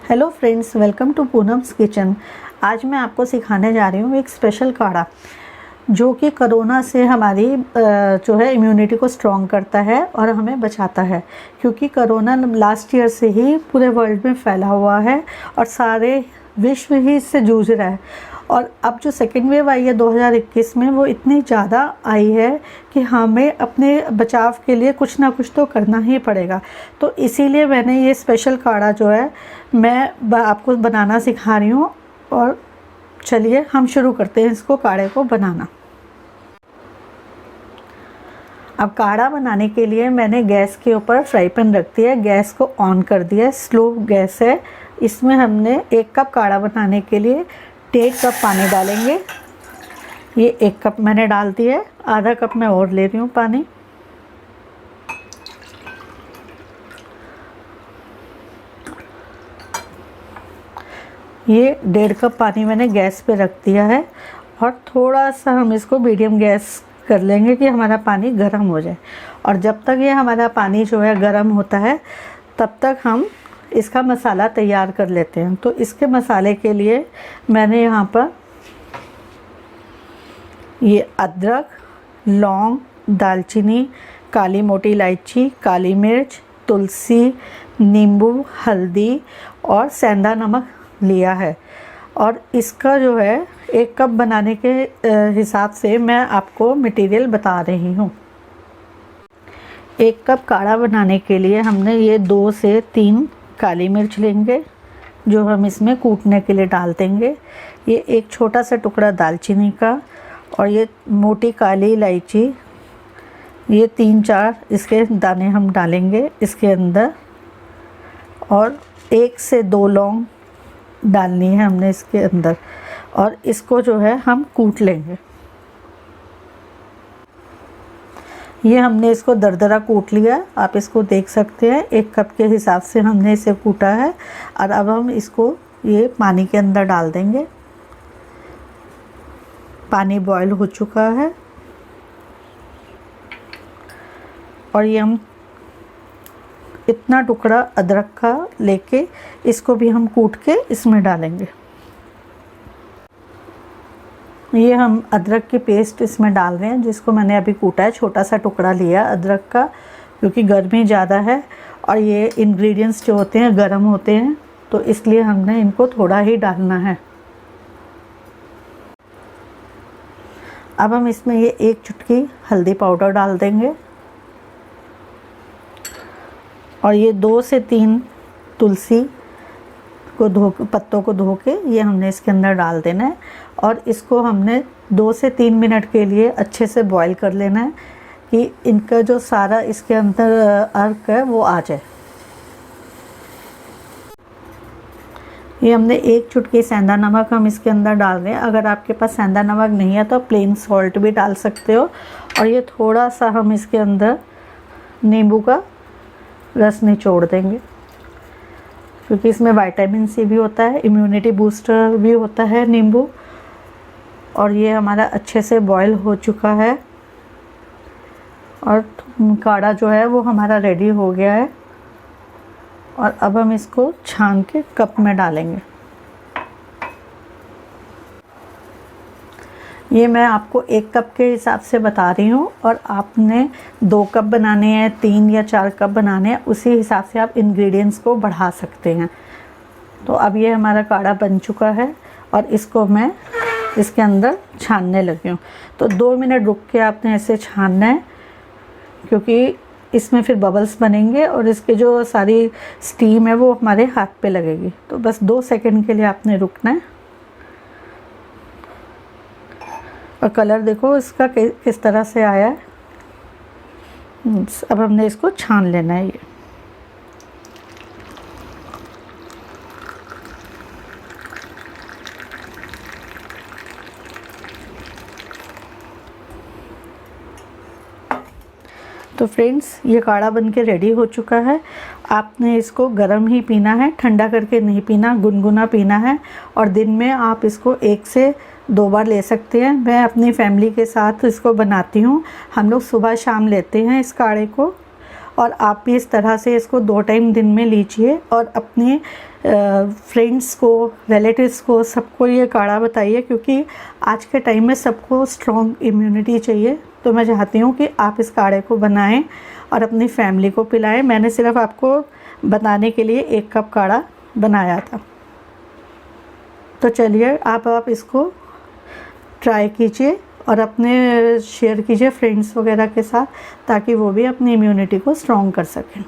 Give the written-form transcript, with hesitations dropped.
Hello friends, welcome to Poonam's kitchen. आज मैं आपको सिखाने जा रही हूँ एक स्पेशल काढ़ा जो कि कोरोना से हमारी जो है इम्यूनिटी को स्ट्रॉन्ग करता है और हमें बचाता है, क्योंकि कोरोना लास्ट ईयर से ही पूरे वर्ल्ड में फैला हुआ है और सारे विश्व ही इससे जूझ रहा है। और अब जो सेकेंड वेव आई है 2021 में, वो इतनी ज़्यादा आई है कि हमें अपने बचाव के लिए कुछ ना कुछ तो करना ही पड़ेगा। तो इसीलिए मैंने ये स्पेशल काढ़ा जो है मैं आपको बनाना सिखा रही हूँ। और चलिए हम शुरू करते हैं इसको, काढ़े को बनाना। अब काढ़ा बनाने के लिए मैंने गैस के ऊपर फ्राई पैन रख दिया है, गैस को ऑन कर दिया है, स्लो गैस है। इसमें हमने 1 कप काढ़ा बनाने के लिए 1.5 कप पानी डालेंगे। ये 1 कप मैंने डाल दिया है, आधा कप मैं और ले रही हूँ पानी। ये 1.5 कप पानी मैंने गैस पे रख दिया है और थोड़ा सा हम इसको मीडियम गैस कर लेंगे कि हमारा पानी गर्म हो जाए। और जब तक ये हमारा पानी जो है गर्म होता है तब तक हम इसका मसाला तैयार कर लेते हैं। तो इसके मसाले के लिए मैंने यहाँ पर ये अदरक, लौंग, दालचीनी, काली मोटी इलायची, काली मिर्च, तुलसी, नींबू, हल्दी और सेंधा नमक लिया है। और इसका जो है 1 कप बनाने के हिसाब से मैं आपको मटेरियल बता रही हूँ। 1 कप काढ़ा बनाने के लिए हमने ये 2 से 3 काली मिर्च लेंगे जो हम इसमें कूटने के लिए डाल देंगे। ये एक छोटा सा टुकड़ा दालचीनी का और ये मोटी काली इलायची, ये 3-4 इसके दाने हम डालेंगे इसके अंदर। और 1 से 2 लौंग डालनी है हमने इसके अंदर और इसको जो है हम कूट लेंगे। ये हमने इसको दरदरा कूट लिया, आप इसको देख सकते हैं। 1 कप के हिसाब से हमने इसे कूटा है। और अब हम इसको ये पानी के अंदर डाल देंगे। पानी बॉयल हो चुका है और ये हम इतना टुकड़ा अदरक का लेके इसको भी हम कूट के इसमें डालेंगे। ये हम अदरक की पेस्ट इसमें डाल रहे हैं जिसको मैंने अभी कूटा है, छोटा सा टुकड़ा लिया अदरक का, क्योंकि गर्मी ज़्यादा है और ये इंग्रेडिएंट्स जो होते हैं गर्म होते हैं, तो इसलिए हमने इनको थोड़ा ही डालना है। अब हम इसमें ये 1 चुटकी हल्दी पाउडर डाल देंगे और ये 2 से 3 तुलसी को पत्तों को धो के ये हमने इसके अंदर डाल देना है। और इसको हमने 2 से 3 मिनट के लिए अच्छे से बॉईल कर लेना है कि इनका जो सारा इसके अंदर अर्क है वो आ जाए। ये हमने 1 चुटकी सेंधा नमक हम इसके अंदर डाल रहे हैं। अगर आपके पास सेंधा नमक नहीं है तो प्लेन सॉल्ट भी डाल सकते हो। और ये थोड़ा सा हम इसके अंदर नींबू का रस निचोड़ देंगे, क्योंकि इसमें विटामिन सी भी होता है, इम्यूनिटी बूस्टर भी होता है नींबू। और ये हमारा अच्छे से बॉईल हो चुका है और काढ़ा जो है वो हमारा रेडी हो गया है। और अब हम इसको छान के कप में डालेंगे। ये मैं आपको 1 कप के हिसाब से बता रही हूँ और आपने 2 कप बनाने हैं, 3 या 4 कप बनाने हैं, उसी हिसाब से आप इंग्रेडिएंट्स को बढ़ा सकते हैं। तो अब ये हमारा काढ़ा बन चुका है और इसको मैं इसके अंदर छानने लगी हूँ। तो 2 मिनट रुक के आपने ऐसे छानना है, क्योंकि इसमें फिर बबल्स बनेंगे और इसके जो सारी स्टीम है वो हमारे हाथ पे लगेगी। तो बस 2 सेकंड के लिए आपने रुकना है। और कलर देखो इसका किस तरह से आया है। अब हमने इसको छान लेना है। ये तो फ्रेंड्स, ये काढ़ा बन के रेडी हो चुका है। आपने इसको गर्म ही पीना है, ठंडा करके नहीं पीना, गुनगुना पीना है। और दिन में आप इसको 1 से 2 बार ले सकते हैं। मैं अपनी फैमिली के साथ इसको बनाती हूँ। हम लोग सुबह शाम लेते हैं इस काढ़े को और आप भी इस तरह से इसको 2 टाइम दिन में लीजिए और अपने फ्रेंड्स को, रिलेटिव्स को, सबको ये काढ़ा बताइए, क्योंकि आज के टाइम में सबको स्ट्रॉन्ग इम्यूनिटी चाहिए। तो मैं चाहती हूँ कि आप इस काढ़े को बनाएं और अपनी फैमिली को पिलाएं। मैंने सिर्फ आपको बताने के लिए 1 कप काढ़ा बनाया था। तो चलिए आप इसको ट्राई कीजिए और अपने शेयर कीजिए फ्रेंड्स वगैरह के साथ, ताकि वो भी अपनी इम्यूनिटी को स्ट्रॉन्ग कर सकें।